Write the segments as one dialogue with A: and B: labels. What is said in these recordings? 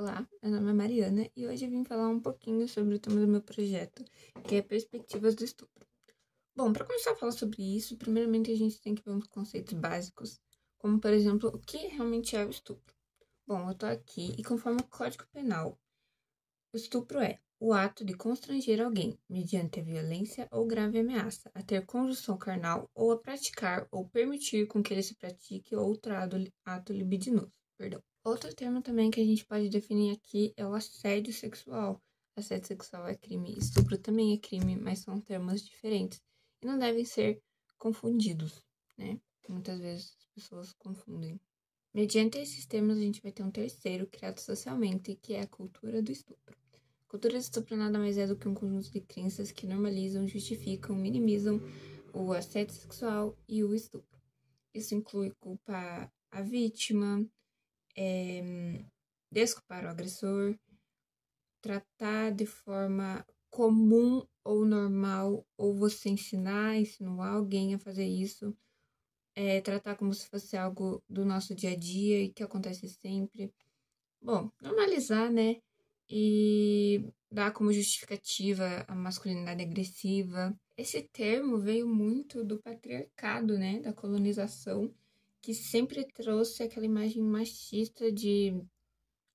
A: Olá, meu nome é Mariana e hoje eu vim falar um pouquinho sobre o tema do meu projeto, que é Perspectivas do Estupro. Bom, para começar a falar sobre isso, primeiramente a gente tem que ver uns conceitos básicos, como por exemplo, o que realmente é o estupro. Bom, eu tô aqui e conforme o Código Penal, o estupro é o ato de constranger alguém, mediante a violência ou grave ameaça, a ter conjunção carnal ou a praticar ou permitir com que ele se pratique outro ato libidinoso. Outro termo também que a gente pode definir aqui é o assédio sexual. Assédio sexual é crime, estupro também é crime, mas são termos diferentes e não devem ser confundidos, né? Muitas vezes as pessoas confundem. Mediante esses termos, a gente vai ter um terceiro criado socialmente, que é a cultura do estupro. A cultura do estupro nada mais é do que um conjunto de crenças que normalizam, justificam, minimizam o assédio sexual e o estupro. Isso inclui culpar a vítima, desculpar o agressor, tratar de forma comum ou normal, ou você insinuar alguém a fazer isso, tratar como se fosse algo do nosso dia a dia e que acontece sempre. Bom, normalizar, né? E dar como justificativa a masculinidade agressiva. Esse termo veio muito do patriarcado, né? Da colonização, que sempre trouxe aquela imagem machista de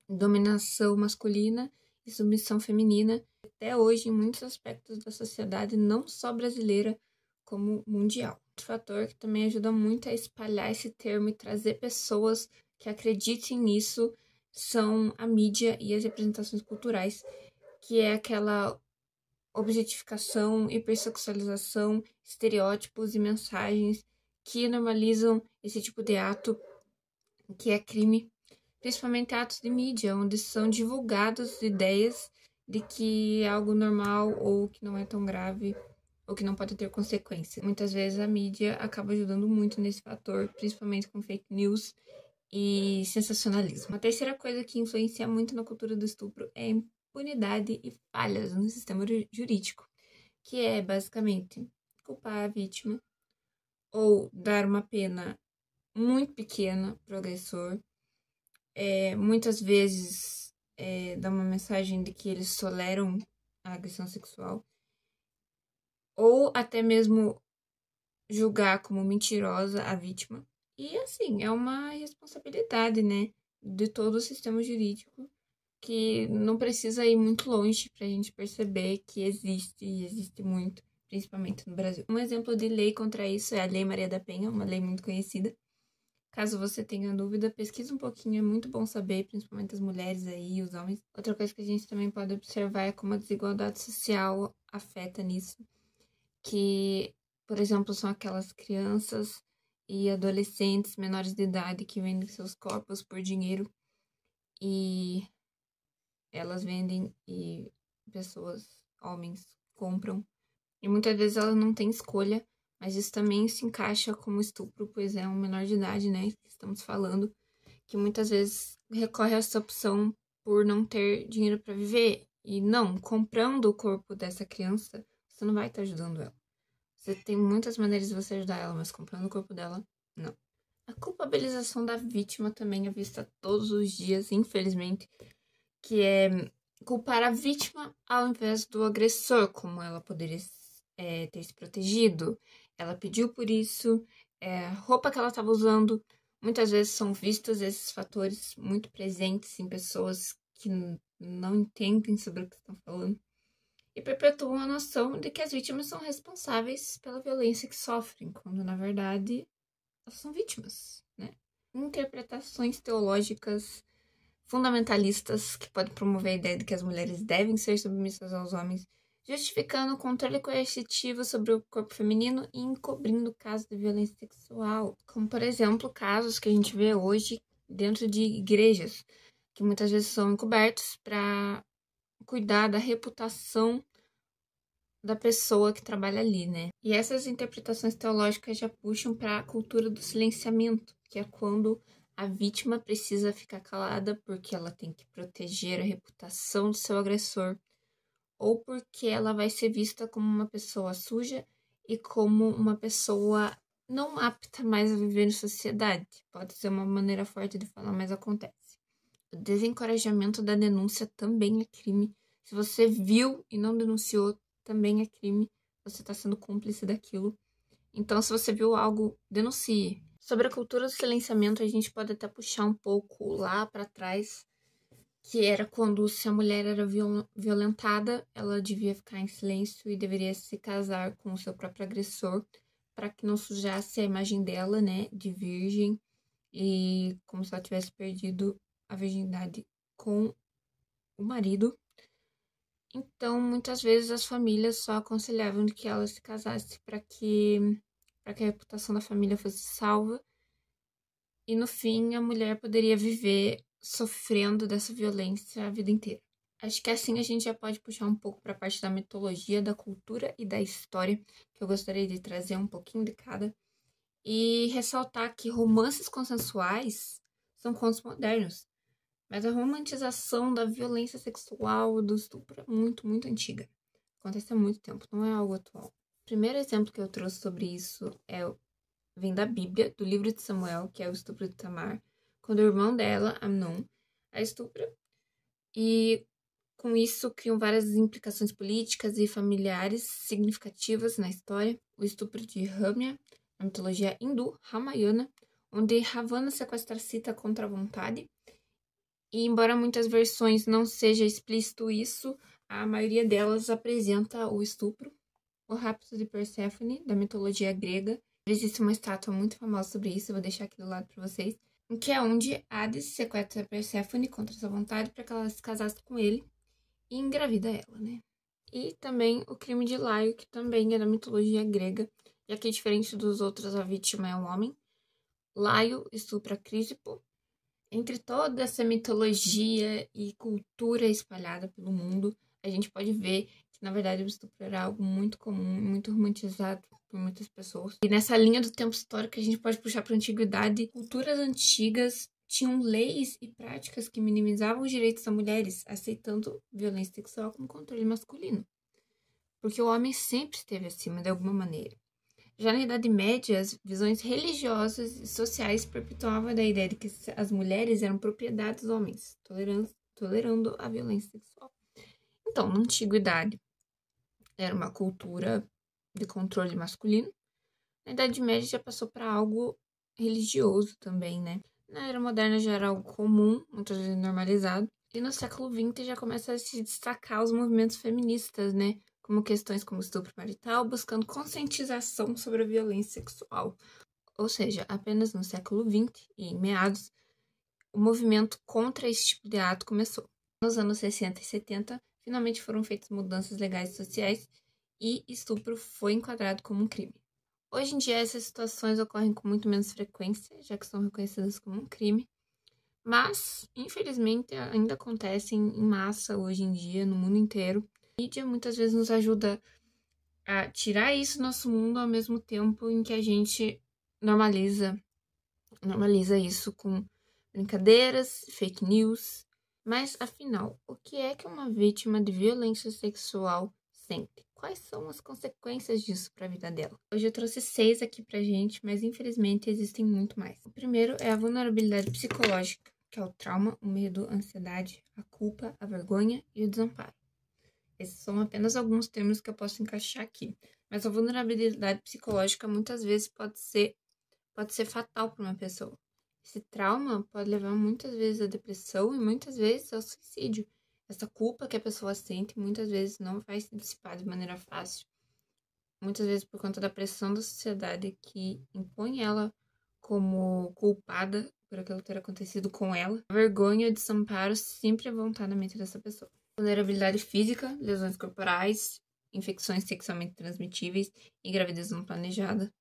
A: dominação masculina e submissão feminina, até hoje em muitos aspectos da sociedade, não só brasileira, como mundial. Outro fator que também ajuda muito a espalhar esse termo e trazer pessoas que acreditem nisso são a mídia e as representações culturais, que é aquela objetificação, hipersexualização, estereótipos e mensagens que normalizam esse tipo de ato, que é crime, principalmente atos de mídia, onde são divulgadas ideias de que é algo normal ou que não é tão grave ou que não pode ter consequências. Muitas vezes a mídia acaba ajudando muito nesse fator, principalmente com fake news e sensacionalismo. Uma terceira coisa que influencia muito na cultura do estupro é a impunidade e falhas no sistema jurídico, que é basicamente culpar a vítima ou dar uma pena muito pequena para o agressor. Muitas vezes dá uma mensagem de que eles toleram a agressão sexual, ou até mesmo julgar como mentirosa a vítima. E assim, é uma responsabilidade, né, de todo o sistema jurídico, que não precisa ir muito longe para a gente perceber que existe e existe muito, principalmente no Brasil. Um exemplo de lei contra isso é a Lei Maria da Penha, uma lei muito conhecida. Caso você tenha dúvida, pesquisa um pouquinho, é muito bom saber, principalmente as mulheres aí e os homens. Outra coisa que a gente também pode observar é como a desigualdade social afeta nisso, que, por exemplo, são aquelas crianças e adolescentes menores de idade que vendem seus corpos por dinheiro e elas vendem e pessoas, homens, compram. E muitas vezes elas não têm escolha, mas isso também se encaixa como estupro, pois é um menor de idade, né, que estamos falando, que muitas vezes recorre a essa opção por não ter dinheiro para viver. E não, comprando o corpo dessa criança, você não vai estar ajudando ela. Você tem muitas maneiras de você ajudar ela, mas comprando o corpo dela, não. A culpabilização da vítima também é vista todos os dias, infelizmente, que é culpar a vítima ao invés do agressor, como ela poderia ter se protegido. Ela pediu por isso, a roupa que ela estava usando. Muitas vezes são vistos esses fatores muito presentes em pessoas que não entendem sobre o que estão falando e perpetuam a noção de que as vítimas são responsáveis pela violência que sofrem, quando na verdade elas são vítimas, né? Interpretações teológicas fundamentalistas que podem promover a ideia de que as mulheres devem ser submissas aos homens, justificando o controle coercitivo sobre o corpo feminino e encobrindo casos de violência sexual, como por exemplo casos que a gente vê hoje dentro de igrejas, que muitas vezes são encobertos para cuidar da reputação da pessoa que trabalha ali, né? E essas interpretações teológicas já puxam para a cultura do silenciamento, que é quando a vítima precisa ficar calada porque ela tem que proteger a reputação do seu agressor, ou porque ela vai ser vista como uma pessoa suja e como uma pessoa não apta mais a viver em sociedade. Pode ser uma maneira forte de falar, mas acontece. O desencorajamento da denúncia também é crime. Se você viu e não denunciou, também é crime. Você está sendo cúmplice daquilo. Então, se você viu algo, denuncie. Sobre a cultura do silenciamento, a gente pode até puxar um pouco lá para trás, que era quando, se a mulher era violentada, ela devia ficar em silêncio e deveria se casar com o seu próprio agressor, para que não sujasse a imagem dela, né, de virgem, e como se ela tivesse perdido a virgindade com o marido. Então, muitas vezes as famílias só aconselhavam que ela se casasse para que a reputação da família fosse salva. E no fim, a mulher poderia viver sofrendo dessa violência a vida inteira. Acho que assim a gente já pode puxar um pouco para a parte da mitologia, da cultura e da história, que eu gostaria de trazer um pouquinho de cada. E ressaltar que romances consensuais são contos modernos. Mas a romantização da violência sexual, do estupro, é muito, muito antiga. Acontece há muito tempo, não é algo atual. O primeiro exemplo que eu trouxe sobre isso vem da Bíblia, do livro de Samuel, que é o estupro de Tamar, quando o irmão dela, Amnon, a estupra. E com isso criam várias implicações políticas e familiares significativas na história. O estupro de Ramya, na mitologia hindu, Ramayana, onde Ravana sequestra Sita contra a vontade. E embora muitas versões não seja explícito isso, a maioria delas apresenta o estupro. O rapto de Perséfone, da mitologia grega. Existe uma estátua muito famosa sobre isso, eu vou deixar aqui do lado para vocês, que é onde Hades sequestra Perséfone contra sua vontade para que ela se casasse com ele e engravida ela, né? E também o crime de Laio, que também é da mitologia grega, já que diferente dos outros, a vítima é um homem. Laio estupra Crisipo. Entre toda essa mitologia e cultura espalhada pelo mundo, a gente pode ver que, na verdade, o estupro era algo muito comum, muito romantizado por muitas pessoas. E nessa linha do tempo histórico, a gente pode puxar para a antiguidade. Culturas antigas tinham leis e práticas que minimizavam os direitos das mulheres, aceitando violência sexual como controle masculino. Porque o homem sempre esteve acima, de alguma maneira. Já na Idade Média, as visões religiosas e sociais perpetuavam a ideia de que as mulheres eram propriedade dos homens, tolerando a violência sexual. Então, na Antiguidade, era uma cultura de controle masculino. Na Idade Média já passou para algo religioso também, né? Na Era Moderna já era algo comum, muitas vezes normalizado. E no século XX já começa a se destacar os movimentos feministas, né? Como questões como estupro marital, buscando conscientização sobre a violência sexual. Ou seja, apenas no século XX e em meados, o movimento contra esse tipo de ato começou. Nos anos 60 e 70, finalmente foram feitas mudanças legais e sociais e estupro foi enquadrado como um crime. Hoje em dia, essas situações ocorrem com muito menos frequência, já que são reconhecidas como um crime, mas, infelizmente, ainda acontecem em massa hoje em dia, no mundo inteiro. A mídia muitas vezes nos ajuda a tirar isso do nosso mundo ao mesmo tempo em que a gente normaliza isso com brincadeiras, fake news. Mas, afinal, o que é que uma vítima de violência sexual sente? Quais são as consequências disso para a vida dela? Hoje eu trouxe 6 aqui pra gente, mas infelizmente existem muito mais. O primeiro é a vulnerabilidade psicológica, que é o trauma, o medo, a ansiedade, a culpa, a vergonha e o desamparo. Esses são apenas alguns termos que eu posso encaixar aqui. Mas a vulnerabilidade psicológica muitas vezes pode ser fatal para uma pessoa. Esse trauma pode levar muitas vezes à depressão e muitas vezes ao suicídio. Essa culpa que a pessoa sente muitas vezes não vai se dissipar de maneira fácil. Muitas vezes por conta da pressão da sociedade que impõe ela como culpada por aquilo ter acontecido com ela. A vergonha e o desamparo sempre vão estar na mente dessa pessoa. Vulnerabilidade física, lesões corporais, infecções sexualmente transmitíveis e gravidez não planejada.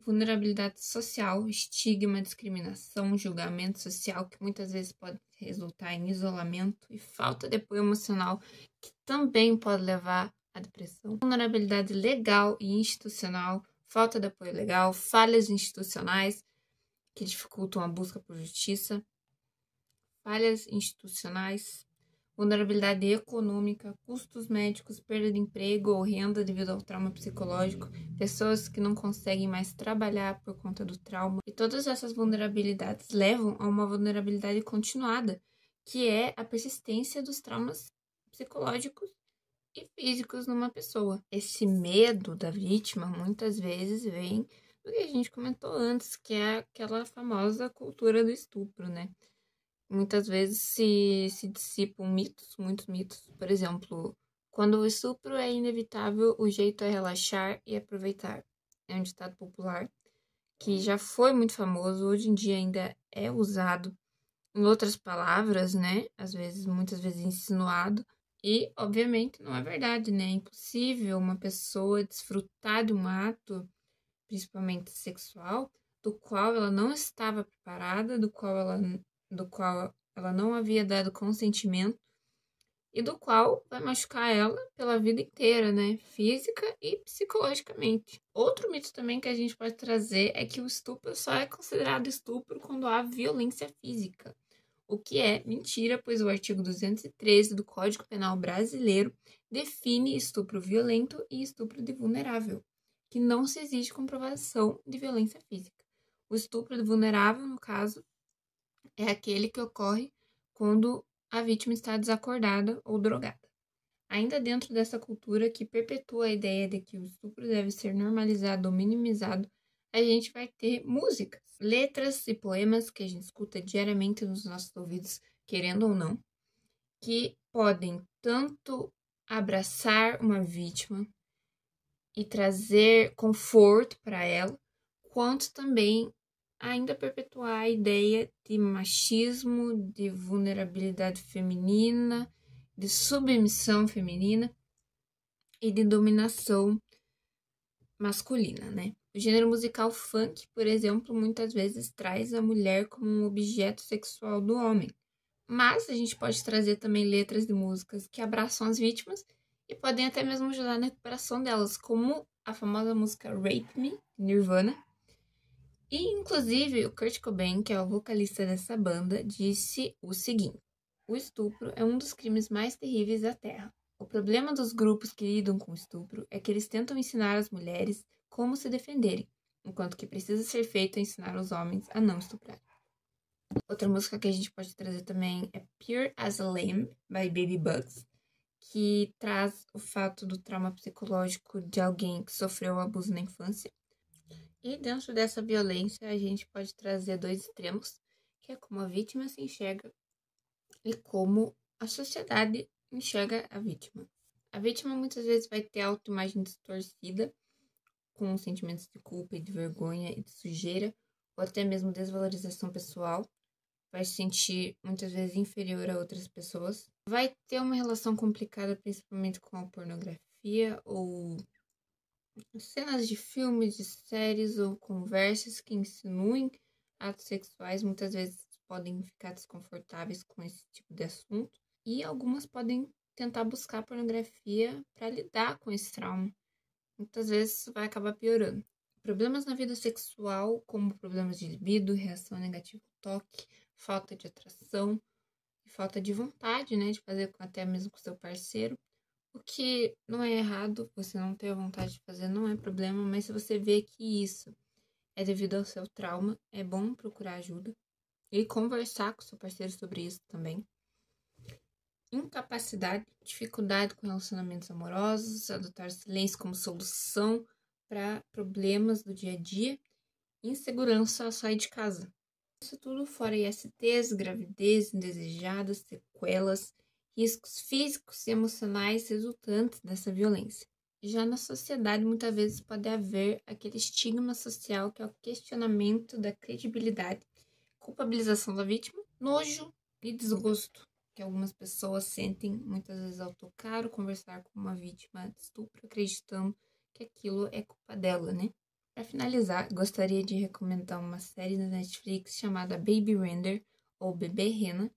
A: Vulnerabilidade social, estigma, discriminação, julgamento social, que muitas vezes pode resultar em isolamento e falta de apoio emocional, que também pode levar à depressão. Vulnerabilidade legal e institucional, falta de apoio legal, falhas institucionais que dificultam a busca por justiça, falhas institucionais, vulnerabilidade econômica, custos médicos, perda de emprego ou renda devido ao trauma psicológico, pessoas que não conseguem mais trabalhar por conta do trauma. E todas essas vulnerabilidades levam a uma vulnerabilidade continuada, que é a persistência dos traumas psicológicos e físicos numa pessoa. Esse medo da vítima muitas vezes vem do que a gente comentou antes, que é aquela famosa cultura do estupro, né? Muitas vezes se dissipam mitos, muitos mitos. Por exemplo, quando o estupro é inevitável, o jeito é relaxar e aproveitar. É um ditado popular que já foi muito famoso, hoje em dia ainda é usado em outras palavras, né? Às vezes, muitas vezes insinuado. E, obviamente, não é verdade, né? É impossível uma pessoa desfrutar de um ato, principalmente sexual, do qual ela não estava preparada, do qual ela não havia dado consentimento e do qual vai machucar ela pela vida inteira, né? Física e psicologicamente. Outro mito também que a gente pode trazer é que o estupro só é considerado estupro quando há violência física. O que é mentira, pois o artigo 213 do Código Penal Brasileiro define estupro violento e estupro de vulnerável, que não se exige comprovação de violência física. O estupro de vulnerável, no caso, é aquele que ocorre quando a vítima está desacordada ou drogada. Ainda dentro dessa cultura que perpetua a ideia de que o estupro deve ser normalizado ou minimizado, a gente vai ter músicas, letras e poemas que a gente escuta diariamente nos nossos ouvidos, querendo ou não, que podem tanto abraçar uma vítima e trazer conforto para ela, quanto também ainda perpetuar a ideia de machismo, de vulnerabilidade feminina, de submissão feminina e de dominação masculina, né? O gênero musical funk, por exemplo, muitas vezes traz a mulher como um objeto sexual do homem. Mas a gente pode trazer também letras de músicas que abraçam as vítimas e podem até mesmo ajudar na recuperação delas, como a famosa música Rape Me, Nirvana. E, inclusive, o Kurt Cobain, que é o vocalista dessa banda, disse o seguinte: o estupro é um dos crimes mais terríveis da Terra. O problema dos grupos que lidam com o estupro é que eles tentam ensinar as mulheres como se defenderem, enquanto que precisa ser feito é ensinar os homens a não estuprar. Outra música que a gente pode trazer também é Pure as a Lamb, by Baby Bugs, que traz o fato do trauma psicológico de alguém que sofreu abuso na infância. E dentro dessa violência, a gente pode trazer dois extremos, que é como a vítima se enxerga e como a sociedade enxerga a vítima. A vítima muitas vezes vai ter a autoimagem distorcida, com sentimentos de culpa e de vergonha e de sujeira, ou até mesmo desvalorização pessoal. Vai se sentir muitas vezes inferior a outras pessoas. Vai ter uma relação complicada, principalmente com a pornografia ou cenas de filmes, de séries ou conversas que insinuem atos sexuais. Muitas vezes podem ficar desconfortáveis com esse tipo de assunto. E algumas podem tentar buscar pornografia para lidar com esse trauma. Muitas vezes isso vai acabar piorando. Problemas na vida sexual, como problemas de libido, reação negativa ao toque, falta de atração e falta de vontade, né, de fazer até mesmo com seu parceiro. O que não é errado, você não ter vontade de fazer não é problema, mas se você vê que isso é devido ao seu trauma, é bom procurar ajuda e conversar com seu parceiro sobre isso também. Incapacidade, dificuldade com relacionamentos amorosos, adotar silêncio como solução para problemas do dia a dia, insegurança ao sair de casa. Isso tudo fora ISTs, gravidez indesejadas, sequelas, riscos físicos e emocionais resultantes dessa violência. Já na sociedade, muitas vezes pode haver aquele estigma social que é o questionamento da credibilidade, culpabilização da vítima, nojo e desgosto que algumas pessoas sentem muitas vezes ao tocar ou conversar com uma vítima de estupro, acreditando que aquilo é culpa dela, né? Para finalizar, gostaria de recomendar uma série da Netflix chamada Baby Render, ou Bebê Rena.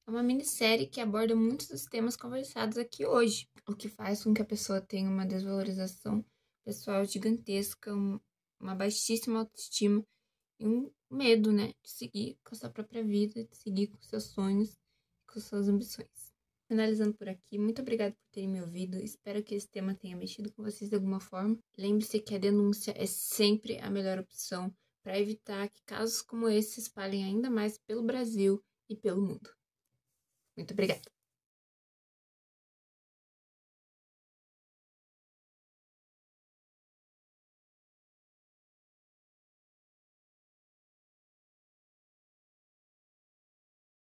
A: É uma minissérie que aborda muitos dos temas conversados aqui hoje, o que faz com que a pessoa tenha uma desvalorização pessoal gigantesca, uma baixíssima autoestima e um medo, né, de seguir com a sua própria vida, de seguir com seus sonhos, com suas ambições. Finalizando por aqui, muito obrigada por terem me ouvido. Espero que esse tema tenha mexido com vocês de alguma forma. Lembre-se que a denúncia é sempre a melhor opção para evitar que casos como esse se espalhem ainda mais pelo Brasil e pelo mundo. Muito obrigada.